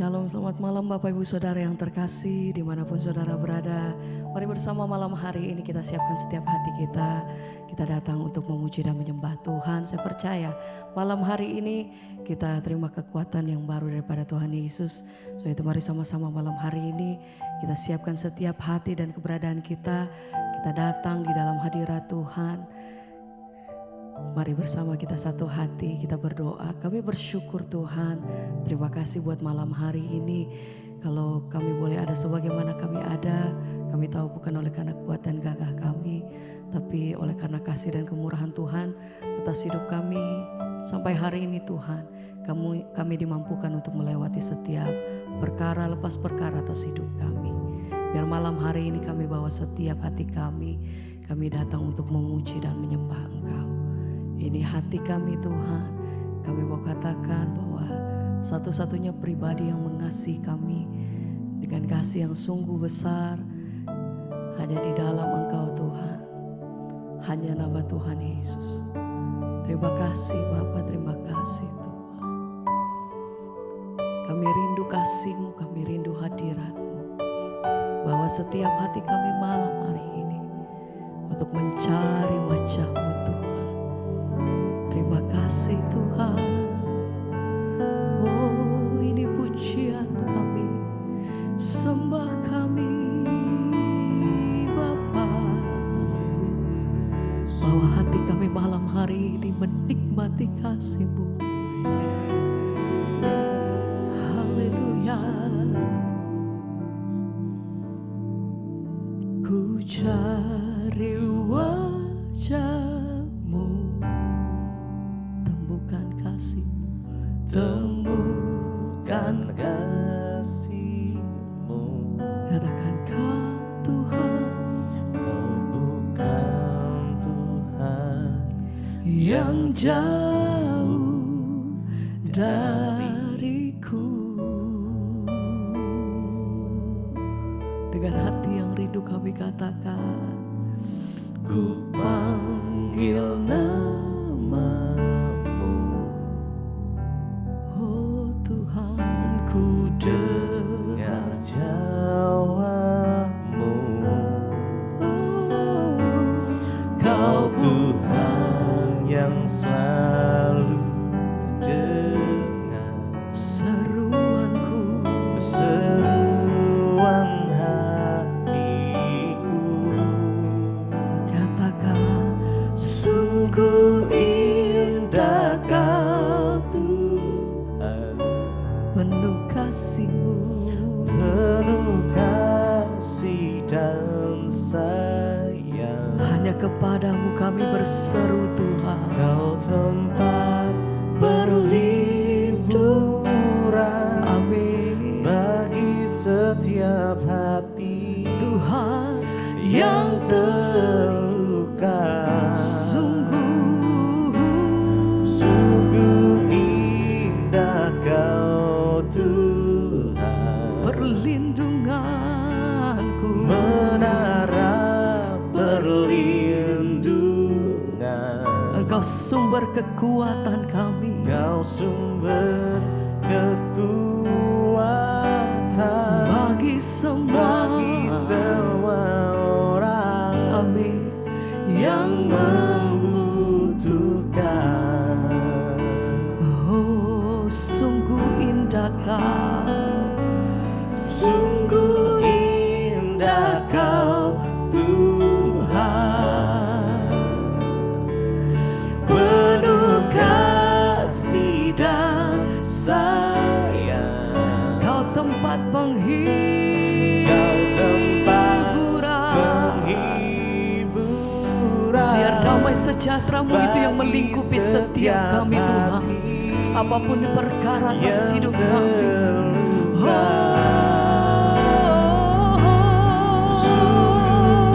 Shalom, selamat malam Bapak Ibu Saudara yang terkasih dimanapun saudara berada. Mari bersama malam hari ini kita siapkan setiap hati kita. Kita datang untuk memuji dan menyembah Tuhan. Saya percaya malam hari ini kita terima kekuatan yang baru daripada Tuhan Yesus. So itu mari sama-sama malam hari ini kita siapkan setiap hati dan keberadaan kita. Kita datang di dalam hadirat Tuhan. Mari bersama kita satu hati, kita berdoa. Kami bersyukur Tuhan, terima kasih buat malam hari ini. Kalau kami boleh ada sebagaimana kami ada, kami tahu bukan oleh karena kuat dan gagah kami, tapi oleh karena kasih dan kemurahan Tuhan atas hidup kami. Sampai hari ini Tuhan, kami dimampukan untuk melewati setiap perkara lepas perkara atas hidup kami. Biar malam hari ini kami bawa setiap hati kami datang untuk memuji dan menyembah Engkau. Ini hati kami Tuhan, kami mau katakan bahwa satu-satunya pribadi yang mengasihi kami dengan kasih yang sungguh besar hanya di dalam Engkau Tuhan, hanya nama Tuhan Yesus. Terima kasih Bapa, terima kasih Tuhan. Kami rindu kasih-Mu, kami rindu hadirat-Mu. Bawa setiap hati kami malam hari ini untuk mencari wajah-Mu Tuhan. Terima kasih Tuhan. Oh, ini pujian kami, sembah kami Bapa. Bawa hati kami malam hari ini menikmati kasih-Mu. Haleluya. Ku cari wajah-Mu, temukan kasih-Mu. Katakan Kau Tuhan, Kau bukan Tuhan yang jauh dariku. Dengan hati yang rindu kami katakan, ku panggil nama dengar jawab-Mu. Kau Tuhan yang selalu dengar seruanku, seruan hatiku. Katakan sungguh indah Kau Tuhan, penuh kasih-Mu, penuh kasih dan sayang. Hanya kepadamu kami berseru Tuhan. Kau tempat berlindungan, amin, bagi setiap hati Tuhan yang terluka. Sungguh indah Kau Tuhan, perlindunganku, menara perlindungan. Engkau sumber kekuatan kami, Engkau sumber kekuatan bagi semua orang, amin, yang membutuhkan. Oh, sungguh indah Kau, sungguh indah Kau Tuhan, penuh kasih dan sayang. Kau tempat penghiburan, biar damai sejahtera-Mu itu yang melingkupi setiap kami Tuhan. Apapun perkara atas hidup kami, sungguh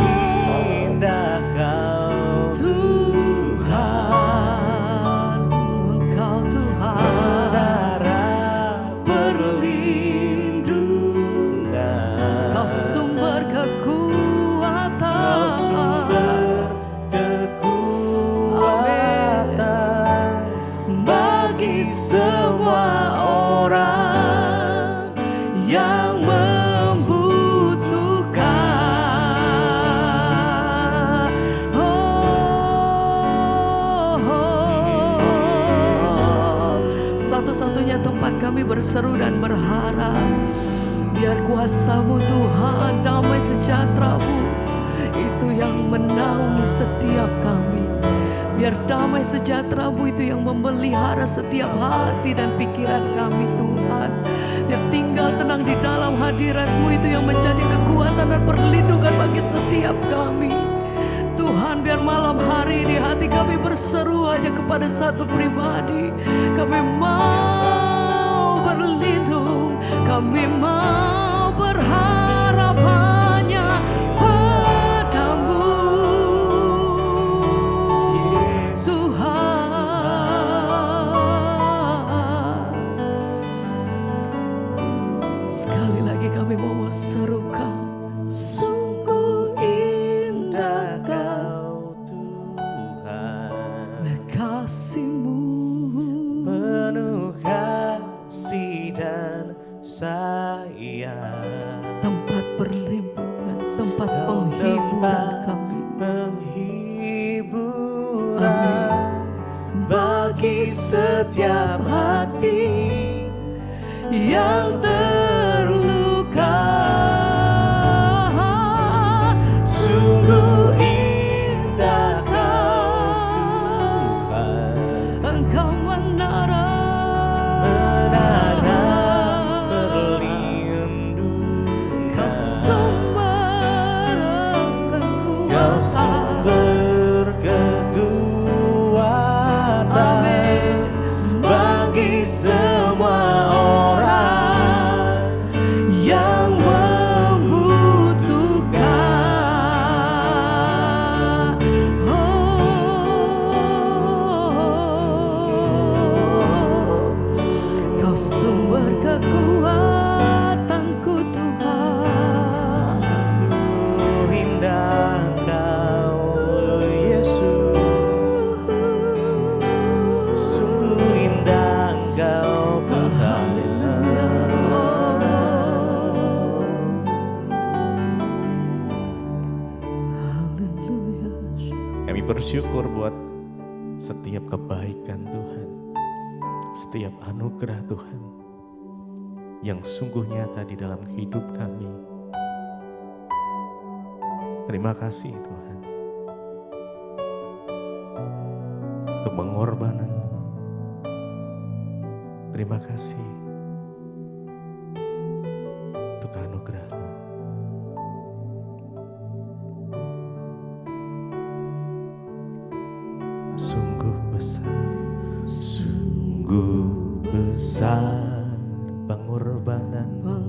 indah Kau Tuhan, Engkau Tuhan, menara perlindungan. Kau sumber kekuatan, Kau sumber kekuatan bagi semua orang berseru dan berharap, biar kuasa-Mu Tuhan, damai sejahtera-Mu itu yang menaungi setiap kami. Biar damai sejahtera-Mu itu yang memelihara setiap hati dan pikiran kami Tuhan. Biar tinggal tenang di dalam hadirat-Mu itu yang menjadi kekuatan dan perlindungan bagi setiap kami. Tuhan, biar malam hari ini hati kami berseru aja kepada satu pribadi. Kami mau berlindung, kami mau berharap hanya padamu Tuhan. Sekali lagi kami mau serukan, sungguh indah Kau Tuhan, kasih-Mu penuh kasih dan sayang, tempat perlindungan, tempat Kau penghiburan tempat kami. penghiburan bagi setiap hati yang terluka. Sungguh indah Kau Tuhan, Engkau menara perlindungan, Kau sumber Kau kekuatan. sumber kekuatan bagi semua orang yang membutuhkan. Kau sumber kekuatanku Tuhan. Sungguh indah Kau Yesus, sungguh indah Kau Tuhan. Kami bersyukur buat setiap kebaikan Tuhan, setiap anugerah Tuhan yang sungguh nyata di dalam hidup kami. Terima kasih Tuhan untuk pengorbanan-Mu. Terima kasih untuk anugerah-Mu. Sungguh besar pengorbanan-Mu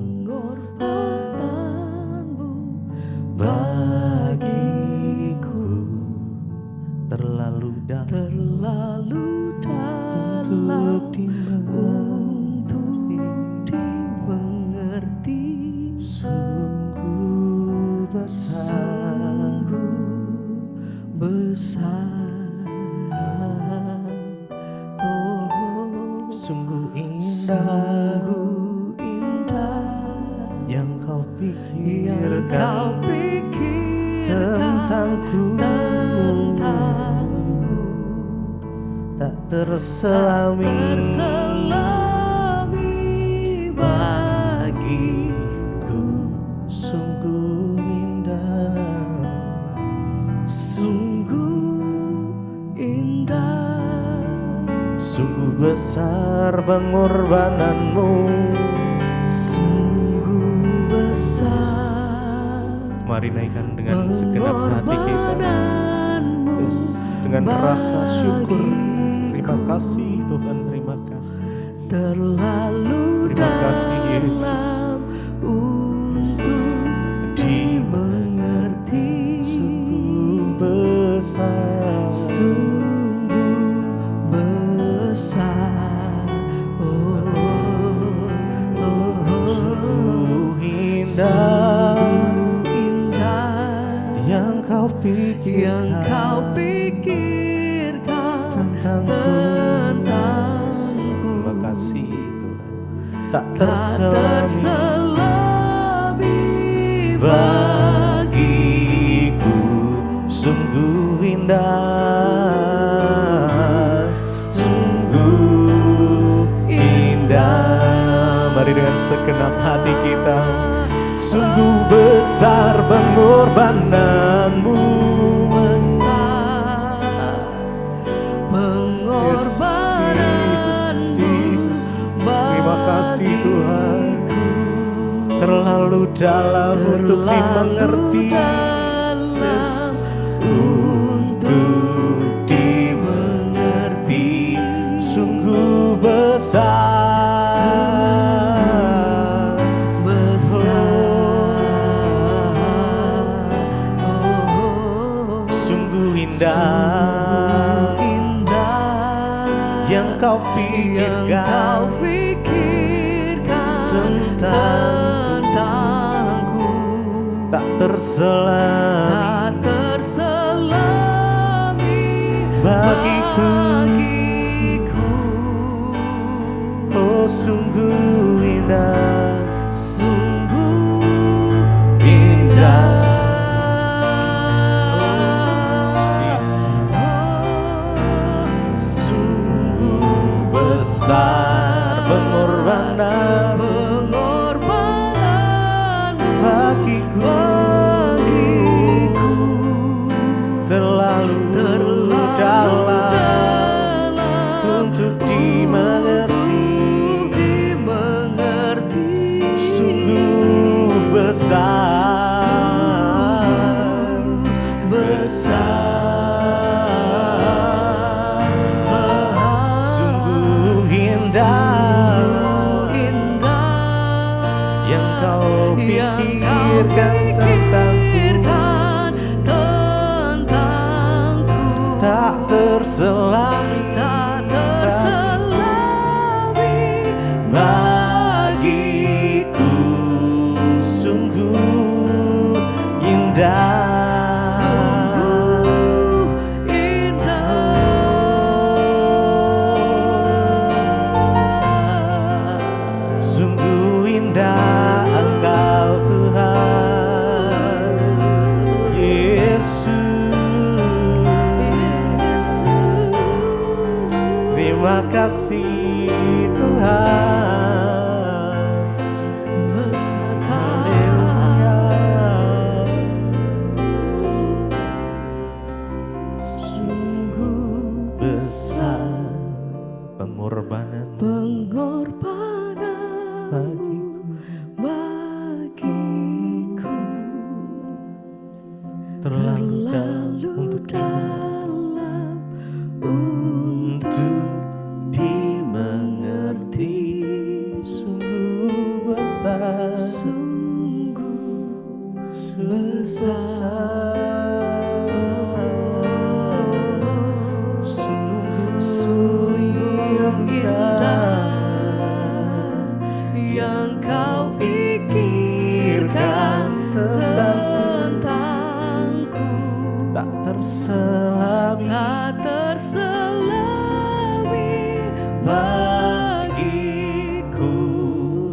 bagiku, terlalu dalam untuk dimengerti. Sungguh besar. Sungguh indah yang Kau pikirkan tentangku, tak terselami bagiku. Sungguh indah, sungguh besar pengorbanan-Mu. Mari naikkan dengan segenap hati kita, dengan rasa syukur. Terima kasih Tuhan, terima kasih. Terima kasih Yesus untuk dimengerti. Sungguh besar, sungguh indah yang Kau pikirkan tentangku. Terima kasih Tuhan, tak terselami bagiku. Sungguh indah, sungguh indah segenap hati kita. Sungguh besar pengorbananmu, besar pengorbananmu. Jesus. Terima kasih Tuhan, terlalu dalam untuk dimengerti, untuk dimengerti. Sungguh besar, sungguh indah yang kau pikirkan tentangku, tak terselami bagiku. Oh sungguh indah, sungguh indah. Sungguh besar pengorbananmu bagiku, terlalu dalam untuk dimengerti. Sungguh besar, sungguh indah yang kau pikirkan tentangku, tak terselami bagiku. Sungguh indah, sungguh indah Engkau Tuhan Yesus. Terima kasih Tuhan, haleluya. Sungguh besar pengorbanan bagiku, terlalu dalam untuk dimengerti. Sungguh besar, sungguh indah yang kau pikirkan tentangku, tak terselami bagiku.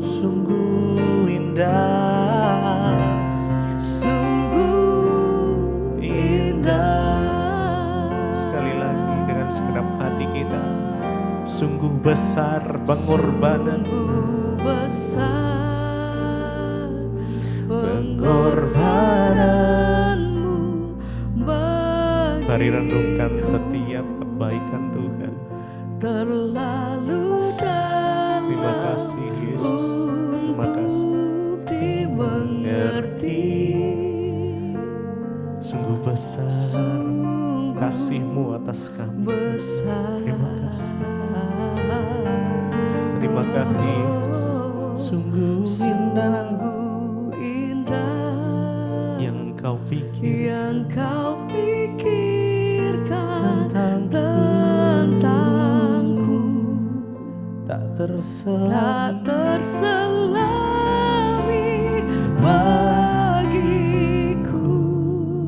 Sungguh indah, sungguh indah. sekali lagi dengan segenap hati kita. Sungguh besar pengorbananmu, besar pengorbananmu. bagiku. Mari renungkan setiap kebaikan Tuhan. Terlalu dalam Terima kasih Yesus, terima kasih. untuk dimengerti. Sungguh besar kasih-Mu atas kami. Besar. Terima kasih. Terima kasih Yesus. Sungguh indah yang Kau pikirkan tentangku, tak tak terselami terselami bagiku.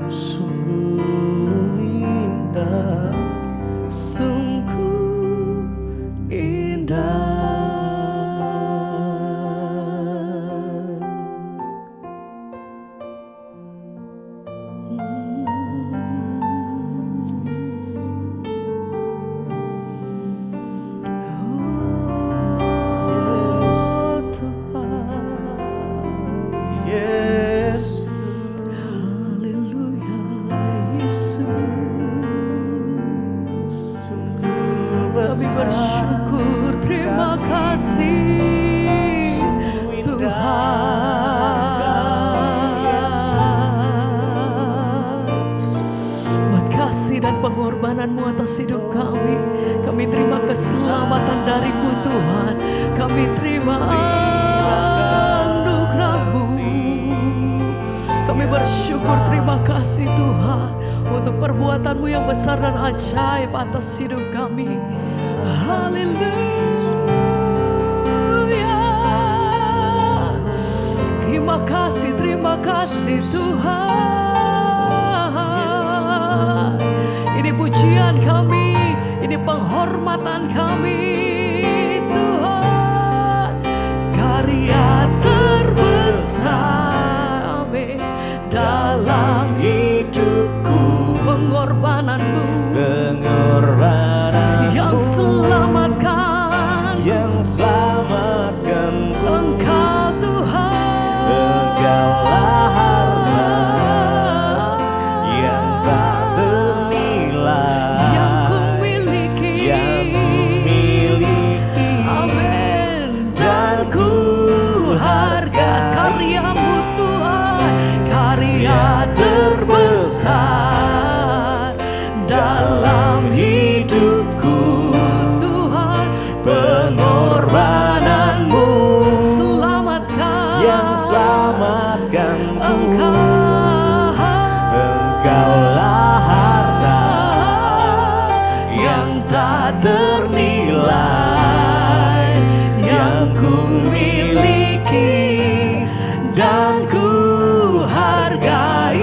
sungguh indah, Sungguh indah. Oh Tuhan, kasih dan pengorbanan-Mu atas hidup kami. Kami terima keselamatan dari-Mu Tuhan. Kami terima anugerah-Mu. Kami bersyukur, terima kasih Tuhan untuk perbuatan-Mu yang besar dan ajaib atas hidup kami. Haleluya. Terima kasih Tuhan. Ini pujian kami, ini penghormatan kami Tuhan. Karya terbesar, amin, dalam hidupku, pengorbanan-Mu yang selamatkan, Engkau Tuhan. Engkaulah harta yang tak ternilai, yang ku miliki, amin, dan ku harga karya-Mu Tuhan. Karya terbesar dalam hidupku Tuhan, pengorbanan-Mu yang selamatkanku. Engkaulah harta yang tak ternilai, yang ku miliki dan ku hargai.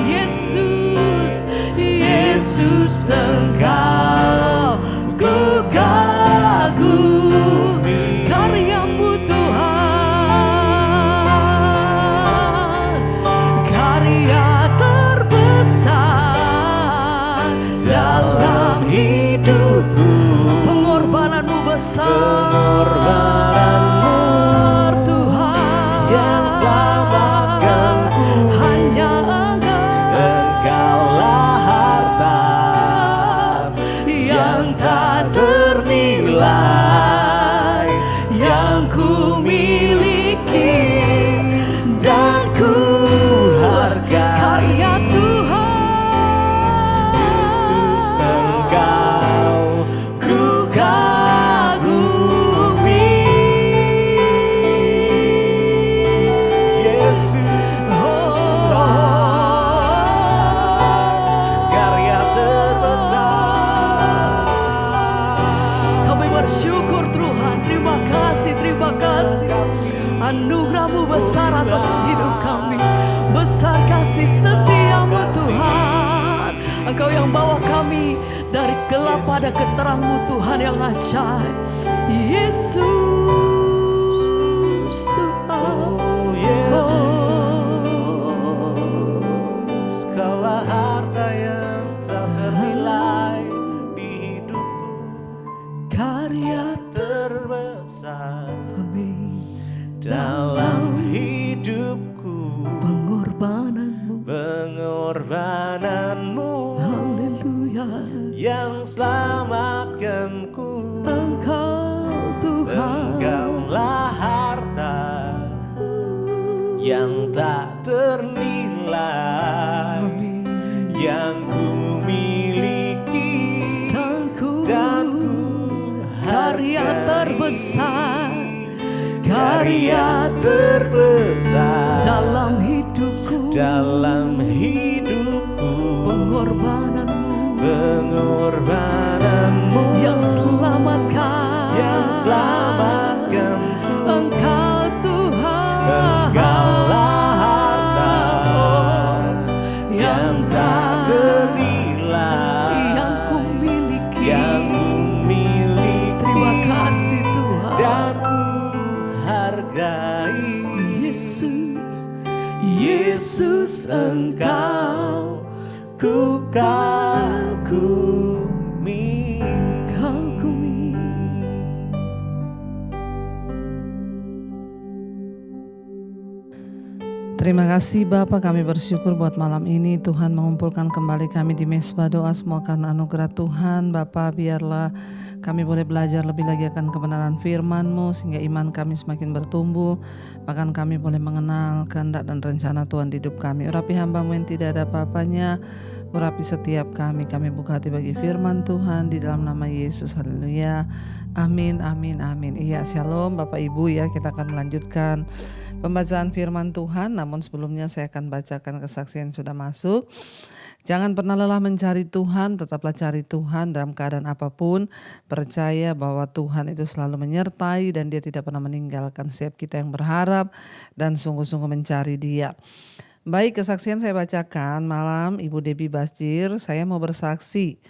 Yesus, Yesus, Engkau ku kagumi. Karya-Mu Tuhan, karya terbesar dalam hidupku, pengorbanan-Mu besar, Tuhan, yang selamatkanku. hanya Engkaulah harta yang tak ternilai, yang ku miliki dan ku hargai. karya Tuhan, Yesus, Engkau ku kagumi. Yesus, karya terbesar. kami bersyukur Tuhan. Terima kasih anugerah-Mu besar atas hidup kami. Besar kasih setia-Mu Tuhan. Engkau yang bawa kami dari gelap pada keterang-Mu Tuhan yang ajaib. Yesus Tuhan. Yesus, Kaulah harta yang tak ternilai di hidupku, Karya terbesar kami dalam hidupku, pengorbanan-Mu. Haleluya. yang selamatkanku. Engkau Tuhan, Engkaulah harta yang tak ternilai, amin, yang ku miliki dan ku karya hargai. terbesar, Karya terbesar dalam hidupku, pengorbanan-Mu yang selamatkanku. Engkau Tuhan, Engkaulah harta yang tak ternilai, yang ku miliki. Terima kasih Tuhan. dan ku hargai. Yesus, Yesus, Engkau ku kagumi. Terima kasih Bapa, kami bersyukur buat malam ini Tuhan mengumpulkan kembali kami di mesbah doa, semua karena anugerah Tuhan. Bapa, biarlah kami boleh belajar lebih lagi akan kebenaran firman-Mu sehingga iman kami semakin bertumbuh, bahkan kami boleh mengenal kehendak dan rencana Tuhan di hidup kami. Urapi hamba-Mu yang tidak ada apa-apanya, urapi setiap kami buka hati bagi firman Tuhan di dalam nama Yesus. Haleluya. Amin, amin, amin. Iya, shalom Bapak Ibu ya, kita akan melanjutkan pembacaan firman Tuhan. Namun sebelumnya saya akan bacakan kesaksian yang sudah masuk. Jangan pernah lelah mencari Tuhan, tetaplah cari Tuhan dalam keadaan apapun. Percaya bahwa Tuhan itu selalu menyertai dan Dia tidak pernah meninggalkan setiap kita yang berharap dan sungguh-sungguh mencari Dia. Baik, kesaksian saya bacakan malam Ibu Debbie Basjir. Saya mau bersaksi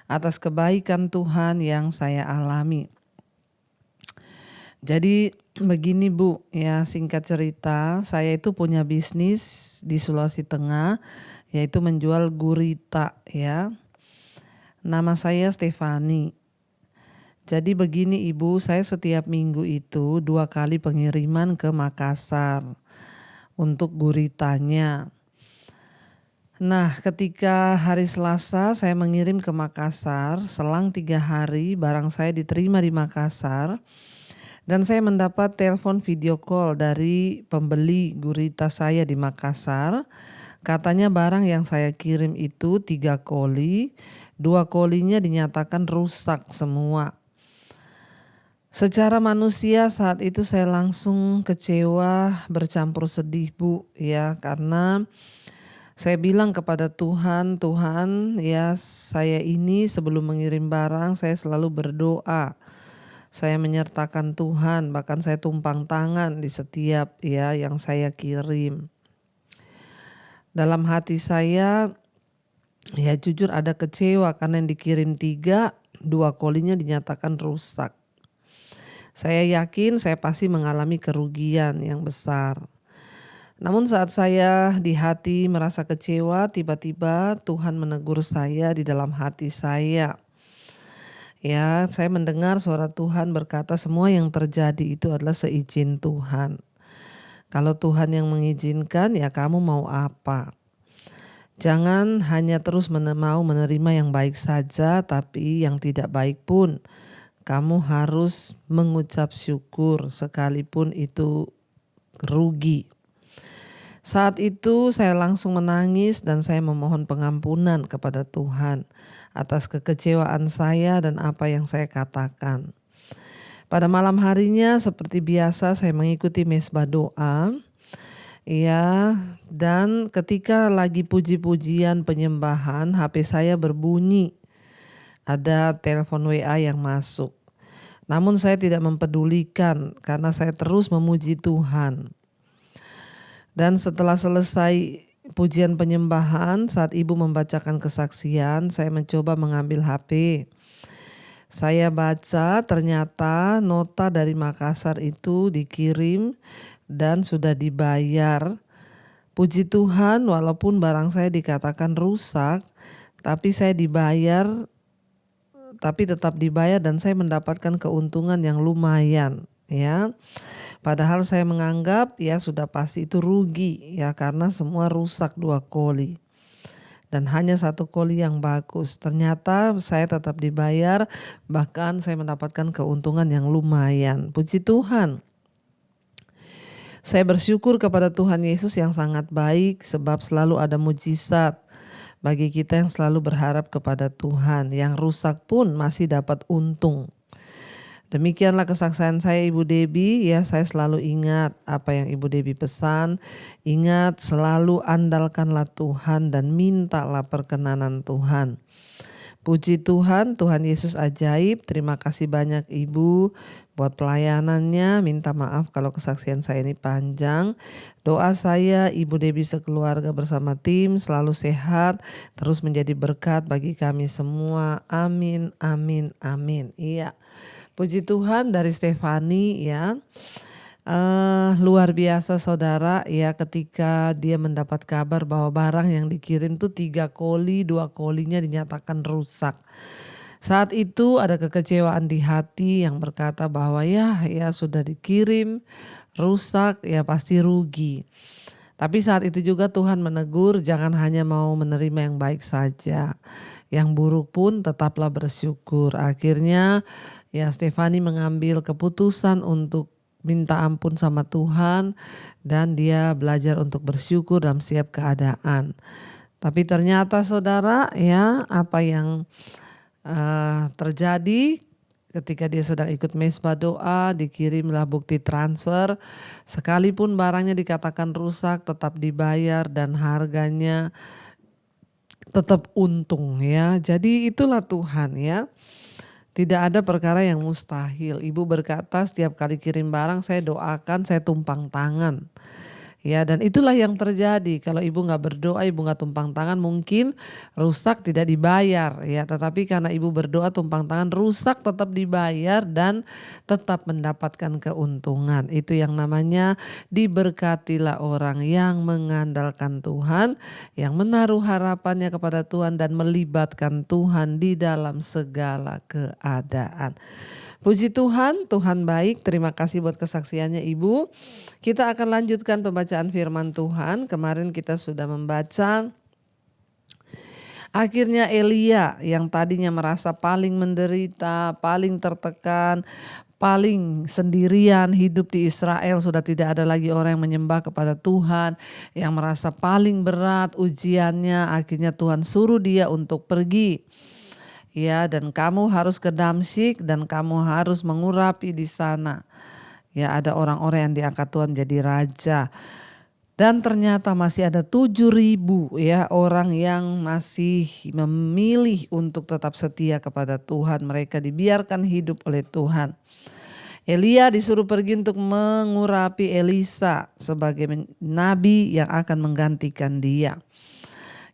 atas kebaikan Tuhan yang saya alami. Jadi begini Bu, ya singkat cerita, saya itu punya bisnis di Sulawesi Tengah, yaitu menjual gurita ya. Nama saya Stefani. Jadi begini Ibu, saya setiap minggu itu 2 kali pengiriman ke Makassar untuk guritanya. Nah, ketika hari Selasa saya mengirim ke Makassar, selang 3 hari barang saya diterima di Makassar. Dan saya mendapat telepon video call dari pembeli gurita saya di Makassar. Katanya barang yang saya kirim itu 3 koli, 2 kolinya dinyatakan rusak semua. Secara manusia saat itu saya langsung kecewa, bercampur sedih Bu ya, karena saya bilang kepada Tuhan, Tuhan ya saya ini sebelum mengirim barang saya selalu berdoa. Saya menyertakan Tuhan, bahkan saya tumpang tangan di setiap ya yang saya kirim. Dalam hati saya ya jujur ada kecewa karena yang dikirim 3, 2 kolinya dinyatakan rusak. Saya yakin saya pasti mengalami kerugian yang besar. Namun saat saya di hati merasa kecewa, tiba-tiba Tuhan menegur saya di dalam hati saya. Ya, saya mendengar suara Tuhan berkata semua yang terjadi itu adalah seizin Tuhan. Kalau Tuhan yang mengizinkan, ya kamu mau apa? Jangan hanya terus mau menerima yang baik saja, tapi yang tidak baik pun. Kamu harus mengucap syukur sekalipun itu rugi. Saat itu saya langsung menangis dan saya memohon pengampunan kepada Tuhan atas kekecewaan saya dan apa yang saya katakan. Pada malam harinya seperti biasa saya mengikuti mesbah doa. Ya, dan ketika lagi puji-pujian penyembahan, HP saya berbunyi. Ada telepon WA yang masuk. Namun saya tidak mempedulikan karena saya terus memuji Tuhan. Dan setelah selesai pujian penyembahan, saat ibu membacakan kesaksian, saya mencoba mengambil HP. Saya baca ternyata nota dari Makassar itu dikirim dan sudah dibayar. Puji Tuhan, walaupun barang saya dikatakan rusak, tapi saya dibayar, tapi tetap dibayar dan saya mendapatkan keuntungan yang lumayan ya. Padahal saya menganggap ya sudah pasti itu rugi ya karena semua rusak 2 koli. Dan hanya 1 koli yang bagus. Ternyata saya tetap dibayar, bahkan saya mendapatkan keuntungan yang lumayan. Puji Tuhan. Saya bersyukur kepada Tuhan Yesus yang sangat baik sebab selalu ada mujizat bagi kita yang selalu berharap kepada Tuhan. Yang rusak pun masih dapat untung. Demikianlah kesaksian saya Ibu Debbie ya, saya selalu ingat apa yang Ibu Debbie pesan. Ingat selalu andalkanlah Tuhan dan mintalah perkenanan Tuhan. Puji Tuhan, Tuhan Yesus ajaib. Terima kasih banyak Ibu buat pelayanannya. Minta maaf kalau kesaksian saya ini panjang. Doa saya Ibu Debbie sekeluarga bersama tim selalu sehat, terus menjadi berkat bagi kami semua. Amin, amin, amin. Iya. Puji Tuhan dari Stefani ya. Luar biasa saudara ya, ketika dia mendapat kabar bahwa barang yang dikirim tuh 3 koli, 2 kolinya dinyatakan rusak. Saat itu ada kekecewaan di hati yang berkata bahwa ya sudah dikirim rusak ya pasti rugi. Tapi saat itu juga Tuhan menegur, jangan hanya mau menerima yang baik saja. Yang buruk pun tetaplah bersyukur. Akhirnya ya Stefani mengambil keputusan untuk minta ampun sama Tuhan dan dia belajar untuk bersyukur dalam setiap keadaan. Tapi ternyata saudara ya apa yang terjadi ketika dia sedang ikut mesbah doa, dikirimlah bukti transfer. Sekalipun barangnya dikatakan rusak, tetap dibayar dan harganya tetap untung ya. Jadi itulah Tuhan ya. Tidak ada perkara yang mustahil. Ibu berkata setiap kali kirim barang saya doakan, saya tumpang tangan. Ya, dan itulah yang terjadi. Kalau ibu nggak berdoa, ibu nggak tumpang tangan, mungkin rusak tidak dibayar. Ya, tetapi karena ibu berdoa tumpang tangan, rusak tetap dibayar dan tetap mendapatkan keuntungan. Itu yang namanya diberkatilah orang yang mengandalkan Tuhan, yang menaruh harapannya kepada Tuhan dan melibatkan Tuhan di dalam segala keadaan. Puji Tuhan, Tuhan baik. Terima kasih buat kesaksiannya Ibu. Kita akan lanjutkan pembacaan firman Tuhan. Kemarin kita sudah membaca akhirnya Elia yang tadinya merasa paling menderita, paling tertekan, paling sendirian hidup di Israel, sudah tidak ada lagi orang yang menyembah kepada Tuhan, yang merasa paling berat ujiannya, akhirnya Tuhan suruh dia untuk pergi. Ya, dan kamu harus ke Damsyik dan kamu harus mengurapi di sana. Ya, ada orang-orang yang diangkat Tuhan menjadi raja. Dan ternyata masih ada 7.000 ya orang yang masih memilih untuk tetap setia kepada Tuhan. Mereka dibiarkan hidup oleh Tuhan. Elia disuruh pergi untuk mengurapi Elisa sebagai nabi yang akan menggantikan dia.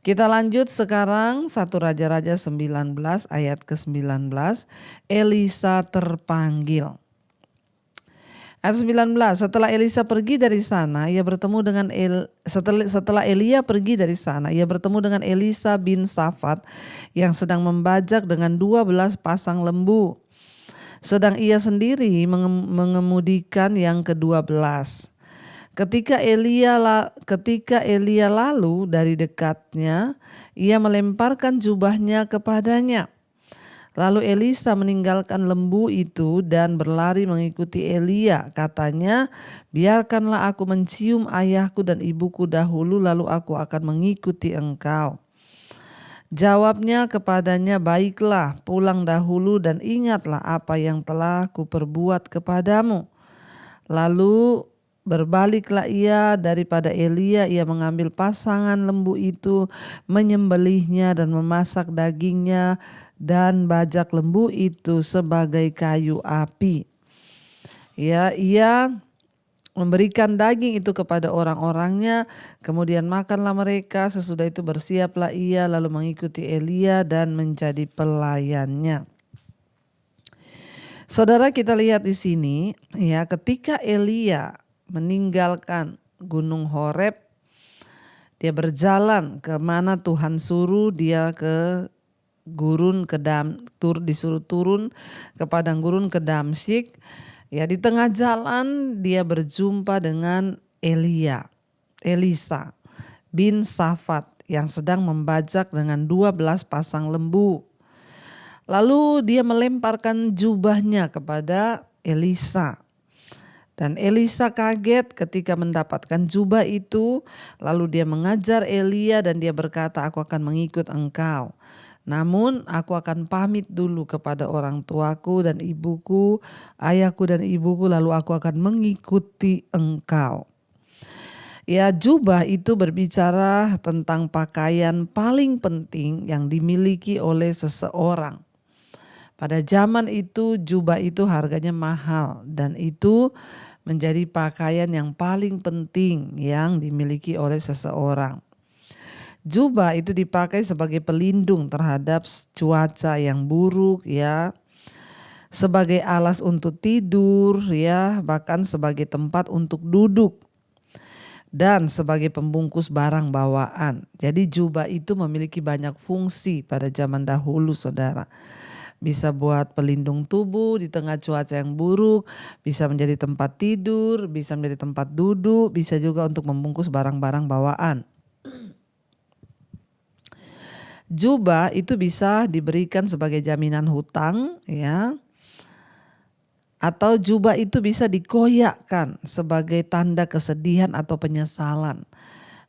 Kita lanjut sekarang 1 Raja-Raja 19 ayat ke-19. Elisa terpanggil. Ayat 19, setelah Elisa pergi dari sana, ia bertemu dengan setelah Elia pergi dari sana, ia bertemu dengan Elisa bin Safat yang sedang membajak dengan 12 pasang lembu. Sedang ia sendiri mengemudikan yang ke-12. Ketika Elia lalu dari dekatnya, ia melemparkan jubahnya kepadanya. Lalu Elisa meninggalkan lembu itu dan berlari mengikuti Elia. Katanya, biarkanlah aku mencium ayahku dan ibuku dahulu, lalu aku akan mengikuti engkau. Jawabnya kepadanya, baiklah, pulang dahulu dan ingatlah apa yang telah kuperbuat kepadamu. Lalu berbaliklah ia daripada Elia, ia mengambil pasangan lembu itu, menyembelihnya dan memasak dagingnya dan bajak lembu itu sebagai kayu api. Ya, ia memberikan daging itu kepada orang-orangnya, kemudian makanlah mereka, sesudah itu bersiaplah ia lalu mengikuti Elia dan menjadi pelayannya. Saudara, kita lihat di sini ya, ketika Elia meninggalkan Gunung Horeb, dia berjalan ke mana Tuhan suruh, dia ke gurun disuruh turun ke padang gurun ke Damsyik. Ya, di tengah jalan dia berjumpa dengan Elisa bin Safat yang sedang membajak dengan 12 pasang lembu. Lalu dia melemparkan jubahnya kepada Elisa. Dan Elisa kaget ketika mendapatkan jubah itu, lalu dia mengajar Elia dan dia berkata, aku akan mengikut engkau. Namun aku akan pamit dulu kepada orang tuaku dan ibuku, ayahku dan ibuku, lalu aku akan mengikuti engkau. Ya, jubah itu berbicara tentang pakaian paling penting yang dimiliki oleh seseorang. Pada zaman itu jubah itu harganya mahal dan itu menjadi pakaian yang paling penting yang dimiliki oleh seseorang. Jubah itu dipakai sebagai pelindung terhadap cuaca yang buruk ya, sebagai alas untuk tidur ya, bahkan sebagai tempat untuk duduk dan sebagai pembungkus barang bawaan. Jadi jubah itu memiliki banyak fungsi pada zaman dahulu, saudara. bisa buat pelindung tubuh di tengah cuaca yang buruk, bisa menjadi tempat tidur, bisa menjadi tempat duduk, bisa juga untuk membungkus barang-barang bawaan. Jubah itu bisa diberikan sebagai jaminan hutang, ya. Atau jubah itu bisa dikoyakkan sebagai tanda kesedihan atau penyesalan.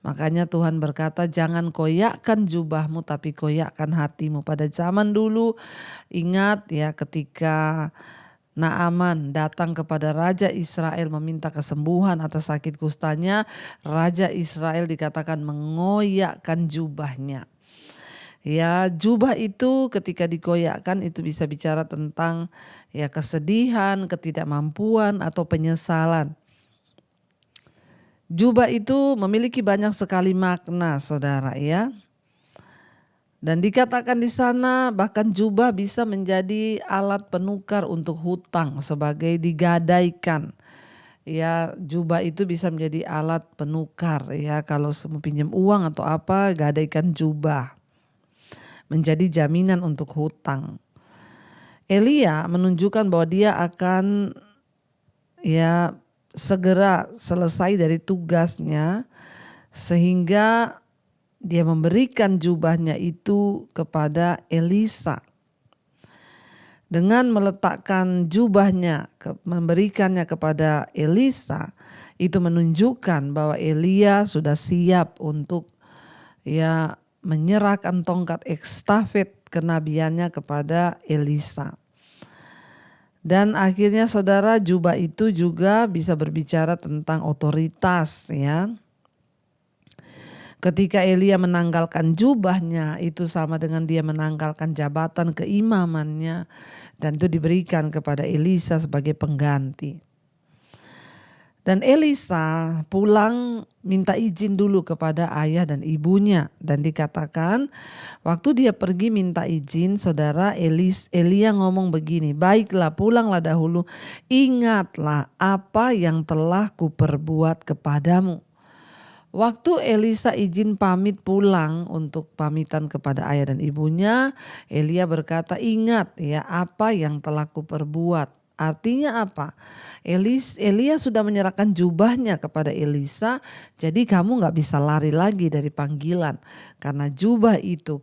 Makanya Tuhan berkata, jangan koyakkan jubahmu tapi koyakkan hatimu. Pada zaman dulu ingat ya, ketika Naaman datang kepada Raja Israel meminta kesembuhan atas sakit kustanya, Raja Israel dikatakan mengoyakkan jubahnya. Ya, jubah itu ketika dikoyakkan itu bisa bicara tentang ya kesedihan, ketidakmampuan atau penyesalan. Jubah itu memiliki banyak sekali makna, saudara, ya. Dan dikatakan di sana bahkan jubah bisa menjadi alat penukar untuk hutang sebagai digadaikan. Ya, jubah itu bisa menjadi alat penukar, ya, kalau mau pinjam uang atau apa, gadaikan jubah. Menjadi jaminan untuk hutang. Elia menunjukkan bahwa dia akan ya segera selesai dari tugasnya sehingga dia memberikan jubahnya itu kepada Elisa. Dengan meletakkan jubahnya, memberikannya kepada Elisa, itu menunjukkan bahwa Elia sudah siap untuk ya menyerahkan tongkat estafet kenabiannya kepada Elisa. Dan akhirnya saudara, jubah itu juga bisa berbicara tentang otoritas, ya. Ketika Elia menanggalkan jubahnya, itu sama dengan dia menanggalkan jabatan keimamannya, dan itu diberikan kepada Elisa sebagai pengganti. Dan Elisa pulang minta izin dulu kepada ayah dan ibunya. Dan dikatakan waktu dia pergi minta izin, saudara, Elia ngomong begini, baiklah pulanglah dahulu, ingatlah apa yang telah kuperbuat kepadamu. Waktu Elisa izin pamit pulang untuk pamitan kepada ayah dan ibunya, Elia berkata, ingat ya apa yang telah kuperbuat. Artinya apa? Elia sudah menyerahkan jubahnya kepada Elisa, jadi kamu gak bisa lari lagi dari panggilan. Karena jubah itu,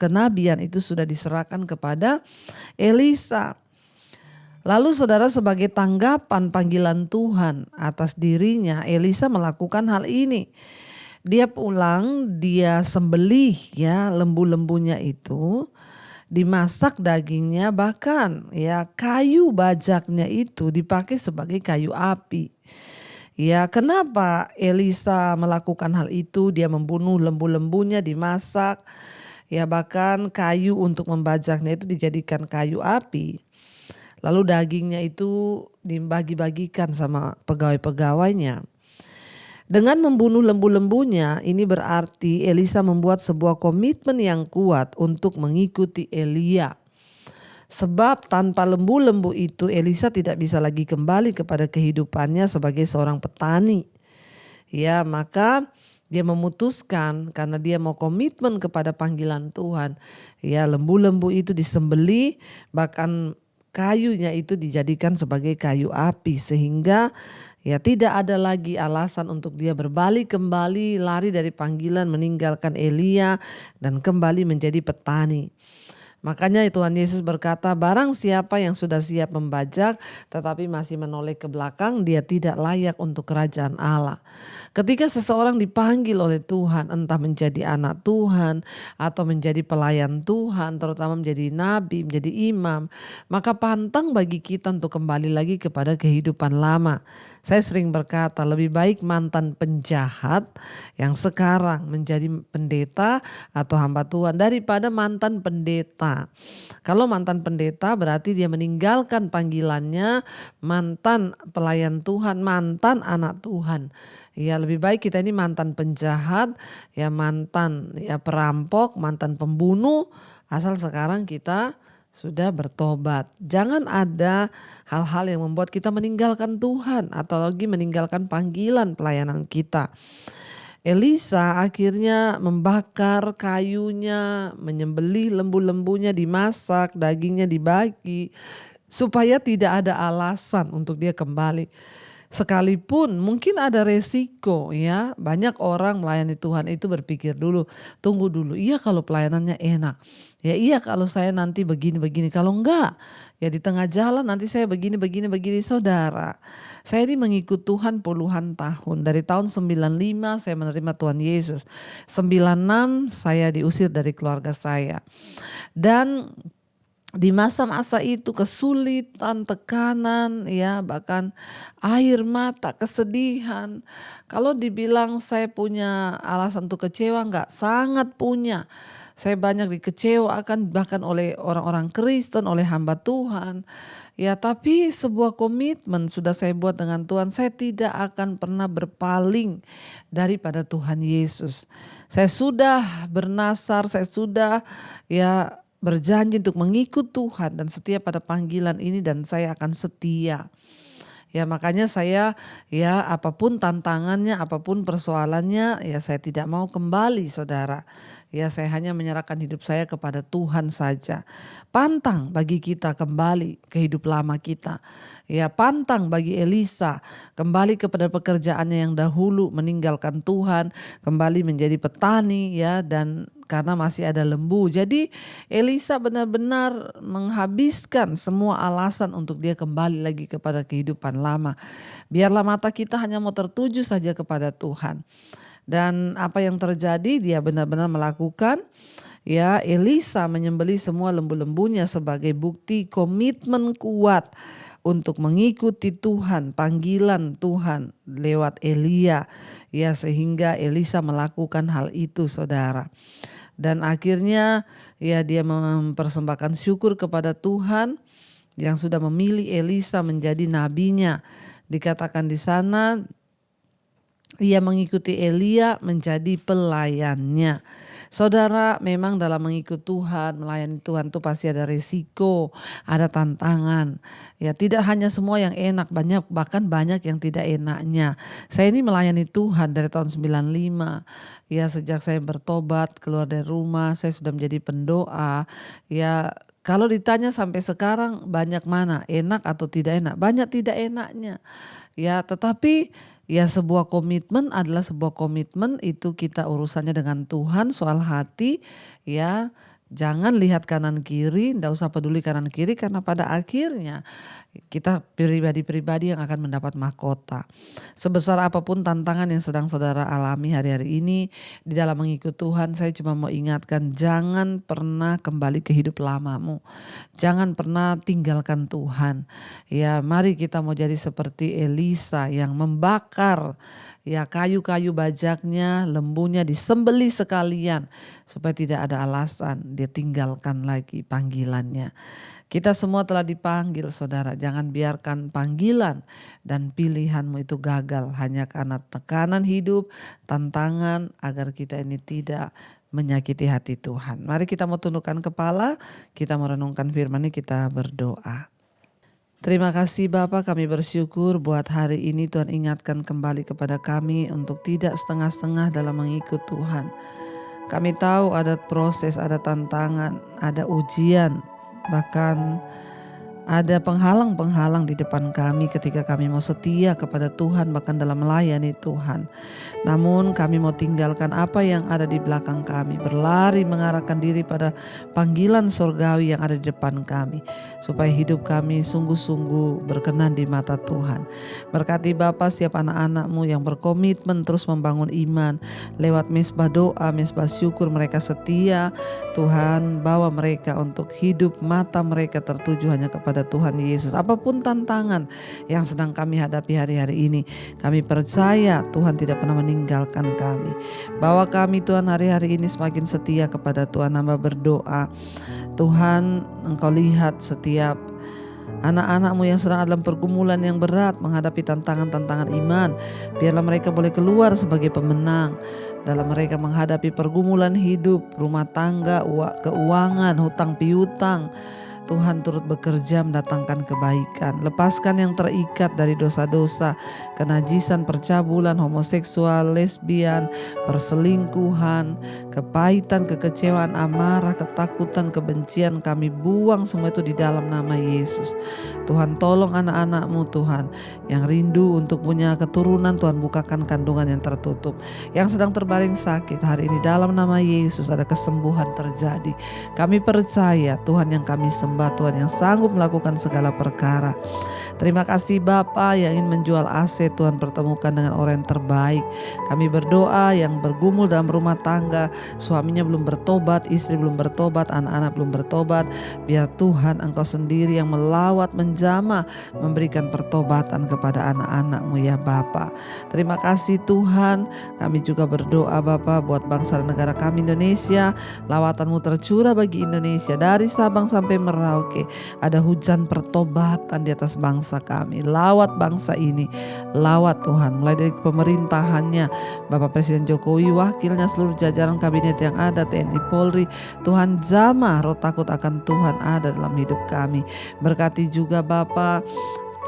kenabian itu sudah diserahkan kepada Elisa. Lalu saudara, sebagai tanggapan panggilan Tuhan atas dirinya, Elisa melakukan hal ini. Dia pulang, dia sembelih ya lembu-lembunya itu. Dimasak dagingnya, bahkan ya kayu bajaknya itu dipakai sebagai kayu api. Ya, kenapa Elisa melakukan hal itu? Dia membunuh lembu-lembunya, dimasak. Ya, bahkan kayu untuk membajaknya itu dijadikan kayu api. Lalu dagingnya itu dibagi-bagikan sama pegawai-pegawainya. Dengan membunuh lembu-lembunya, ini berarti Elisa membuat sebuah komitmen yang kuat untuk mengikuti Elia. Sebab tanpa lembu-lembu itu Elisa tidak bisa lagi kembali kepada kehidupannya sebagai seorang petani. Ya, maka dia memutuskan karena dia mau komitmen kepada panggilan Tuhan. Ya, lembu-lembu itu disembelih, bahkan kayunya itu dijadikan sebagai kayu api sehingga ya tidak ada lagi alasan untuk dia berbalik kembali, lari dari panggilan, meninggalkan Elia dan kembali menjadi petani. Makanya Tuhan Yesus berkata, barang siapa yang sudah siap membajak tetapi masih menoleh ke belakang, dia tidak layak untuk kerajaan Allah. Ketika seseorang dipanggil oleh Tuhan, entah menjadi anak Tuhan atau menjadi pelayan Tuhan, terutama menjadi nabi, menjadi imam, maka pantang bagi kita untuk kembali lagi kepada kehidupan lama. Saya sering berkata, lebih baik mantan penjahat yang sekarang menjadi pendeta atau hamba Tuhan daripada mantan pendeta. Kalau mantan pendeta berarti dia meninggalkan panggilannya, mantan pelayan Tuhan, mantan anak Tuhan. Ya, lebih baik kita ini mantan penjahat, ya mantan ya perampok, mantan pembunuh, asal sekarang kita sudah bertobat. Jangan ada hal-hal yang membuat kita meninggalkan Tuhan atau lagi meninggalkan panggilan pelayanan kita. Elisa akhirnya membakar kayunya, menyembelih lembu-lembunya, dimasak, dagingnya dibagi, supaya tidak ada alasan untuk dia kembali. Sekalipun mungkin ada resiko ya, banyak orang melayani Tuhan itu berpikir dulu, tunggu dulu, iya kalau pelayanannya enak, ya iya kalau saya nanti begini-begini, kalau enggak ya di tengah jalan nanti saya begini-begini saudara. Saya ini mengikut Tuhan puluhan tahun, dari tahun 95 saya menerima Tuhan Yesus, 96 saya diusir dari keluarga saya. Dan di masa-masa itu kesulitan, tekanan, ya bahkan air mata, kesedihan. Kalau dibilang saya punya alasan untuk kecewa, enggak, sangat punya. Saya banyak dikecewakan bahkan oleh orang-orang Kristen, oleh hamba Tuhan. Ya tapi sebuah komitmen sudah saya buat dengan Tuhan, saya tidak akan pernah berpaling daripada Tuhan Yesus. Saya sudah bernasar, saya sudah ya berjanji untuk mengikut Tuhan dan setia pada panggilan ini dan saya akan setia. Ya makanya saya ya apapun tantangannya, apapun persoalannya ya saya tidak mau kembali saudara. Ya saya hanya menyerahkan hidup saya kepada Tuhan saja. Pantang bagi kita kembali ke hidup lama kita. Ya pantang bagi Elisa kembali kepada pekerjaannya yang dahulu, meninggalkan Tuhan, kembali menjadi petani ya, dan karena masih ada lembu. Jadi Elisa benar-benar menghabiskan semua alasan untuk dia kembali lagi kepada kehidupan lama. Biarlah mata kita hanya mau tertuju saja kepada Tuhan. Dan apa yang terjadi, dia benar-benar melakukan, ya Elisa menyembelih semua lembu-lembunya sebagai bukti komitmen kuat untuk mengikuti Tuhan, panggilan Tuhan lewat Elia. Ya sehingga Elisa melakukan hal itu saudara. Dan akhirnya ya dia mempersembahkan syukur kepada Tuhan yang sudah memilih Elisa menjadi nabinya. Dikatakan di sana ia mengikuti Elia menjadi pelayannya. Saudara, memang dalam mengikut Tuhan, melayani Tuhan itu pasti ada risiko, ada tantangan. Ya tidak hanya semua yang enak, bahkan banyak yang tidak enaknya. Saya ini melayani Tuhan dari tahun 95. Ya sejak saya bertobat, keluar dari rumah, saya sudah menjadi pendoa. Ya kalau ditanya sampai sekarang banyak mana, enak atau tidak enak? Banyak tidak enaknya. Ya tetapi ya sebuah komitmen adalah sebuah komitmen, itu kita urusannya dengan Tuhan soal hati ya. Jangan lihat kanan kiri, tidak usah peduli kanan kiri karena pada akhirnya kita pribadi-pribadi yang akan mendapat mahkota. Sebesar apapun tantangan yang sedang saudara alami hari-hari ini di dalam mengikut Tuhan, saya cuma mau ingatkan jangan pernah kembali ke hidup lamamu. Jangan pernah tinggalkan Tuhan. Ya, mari kita mau jadi seperti Elisa yang membakar ya kayu-kayu bajaknya, lembunya disembelih sekalian supaya tidak ada alasan dia tinggalkan lagi panggilannya. Kita semua telah dipanggil saudara, jangan biarkan panggilan dan pilihanmu itu gagal hanya karena tekanan hidup, tantangan, agar kita ini tidak menyakiti hati Tuhan. Mari kita mau tundukkan kepala, kita merenungkan firman ini, kita berdoa. Terima kasih Bapa, kami bersyukur buat hari ini Tuhan ingatkan kembali kepada kami untuk tidak setengah-setengah dalam mengikut Tuhan. Kami tahu ada proses, ada tantangan, ada ujian, bahkan ada penghalang-penghalang di depan kami ketika kami mau setia kepada Tuhan bahkan dalam melayani Tuhan. Namun kami mau tinggalkan apa yang ada di belakang kami, berlari mengarahkan diri pada panggilan surgawi yang ada di depan kami, supaya hidup kami sungguh-sungguh berkenan di mata Tuhan. Berkati Bapa setiap anak-anak-Mu yang berkomitmen terus membangun iman lewat mesbah doa, mesbah syukur, mereka setia. Tuhan bawa mereka untuk hidup mata mereka tertuju hanya kepada Tuhan Yesus. Apapun tantangan yang sedang kami hadapi hari-hari ini, kami percaya Tuhan tidak pernah meninggalkan kami. Bawa kami Tuhan hari-hari ini semakin setia kepada Tuhan. Hamba berdoa Tuhan, Engkau lihat setiap anak-anak-Mu yang sedang dalam pergumulan yang berat menghadapi tantangan-tantangan iman. Biarlah mereka boleh keluar sebagai pemenang dalam mereka menghadapi pergumulan hidup, rumah tangga, keuangan, hutang piutang. Tuhan turut bekerja mendatangkan kebaikan. Lepaskan yang terikat dari dosa-dosa, kenajisan, percabulan, homoseksual, lesbian, perselingkuhan, kepahitan, kekecewaan, amarah, ketakutan, kebencian. Kami buang semua itu di dalam nama Yesus. Tuhan tolong anak-anak-Mu Tuhan yang rindu untuk punya keturunan. Tuhan bukakan kandungan yang tertutup. Yang sedang terbaring sakit hari ini dalam nama Yesus ada kesembuhan terjadi. Kami percaya Tuhan yang kami sembah, Tuhan yang sanggup melakukan segala perkara. Terima kasih Bapa yang ingin menjual aset, Tuhan pertemukan dengan orang yang terbaik. Kami berdoa yang bergumul dalam rumah tangga, suaminya belum bertobat, istri belum bertobat, anak-anak belum bertobat. Biar Tuhan Engkau sendiri yang melawat, menjamah, memberikan pertobatan kepada anak-anak-Mu ya Bapa. Terima kasih Tuhan. Kami juga berdoa Bapa buat bangsa dan negara kami Indonesia. Lawatan-Mu tercurah bagi Indonesia dari Sabang sampai Merauke. Ada hujan pertobatan di atas bangsa kami. Lawat bangsa ini, lawat Tuhan, mulai dari pemerintahannya, Bapak Presiden Jokowi, wakilnya, seluruh jajaran kabinet yang ada, TNI, Polri. Tuhan jamah roh takut akan Tuhan ada dalam hidup kami. Berkati juga Bapak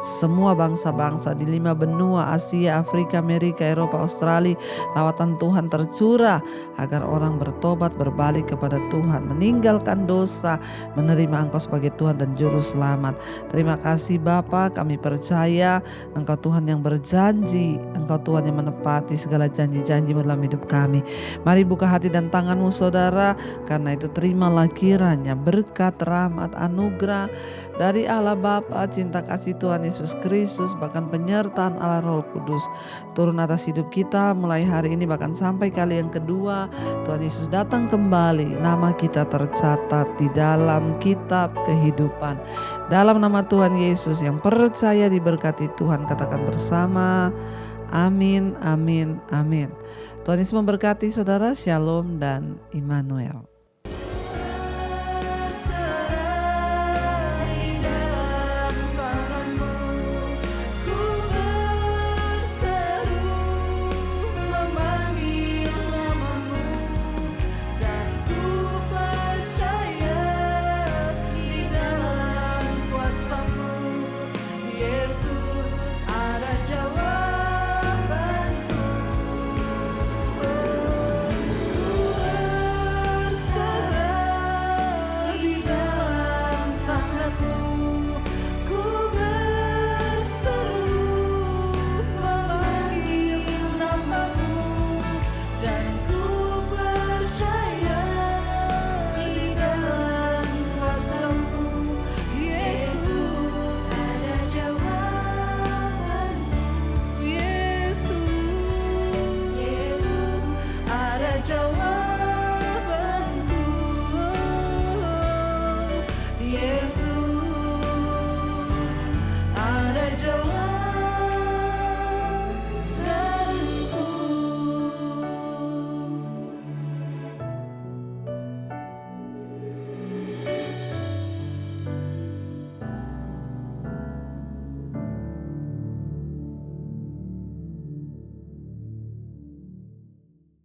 semua bangsa-bangsa di 5 benua, Asia, Afrika, Amerika, Eropa, Australia. Lawatan Tuhan tercurah agar orang bertobat, berbalik kepada Tuhan, meninggalkan dosa, menerima Engkau sebagai Tuhan dan Juru Selamat. Terima kasih Bapa, kami percaya Engkau Tuhan yang berjanji, Engkau Tuhan yang menepati segala janji-janji dalam hidup kami. Mari buka hati dan tangan-Mu saudara, karena itu terimalah kiranya berkat, rahmat, anugerah dari Allah Bapa, cinta kasih Tuhan Yesus Kristus, bahkan penyertaan Allah Roh Kudus turun atas hidup kita mulai hari ini bahkan sampai kali yang kedua Tuhan Yesus datang kembali. Nama kita tercatat di dalam kitab kehidupan. Dalam nama Tuhan Yesus yang percaya diberkati Tuhan, katakan bersama, amin, amin, amin. Tuhan Yesus memberkati saudara, shalom dan Immanuel.